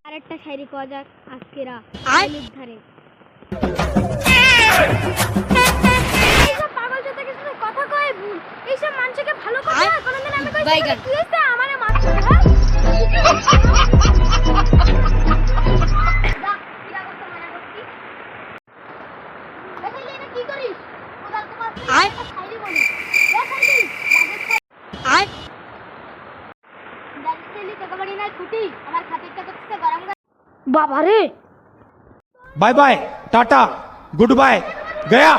আরেকটা শায়রি কওয়া যাক আজকেরা আইলুর ধারে এইসব পাগল সাথে কিছু কথা কয় ভুল এইসব মানুষকে ভালো কথা কোনদিন আমি কই কি হইছে আমারে মারছো হ্যাঁ দা কিরা করতে মানা করছি দেখাইলে এটা কি করিস ওদার তোমার শায়রি বলি দেখাইলি আয় बाबा रे bye bye tata good bye गया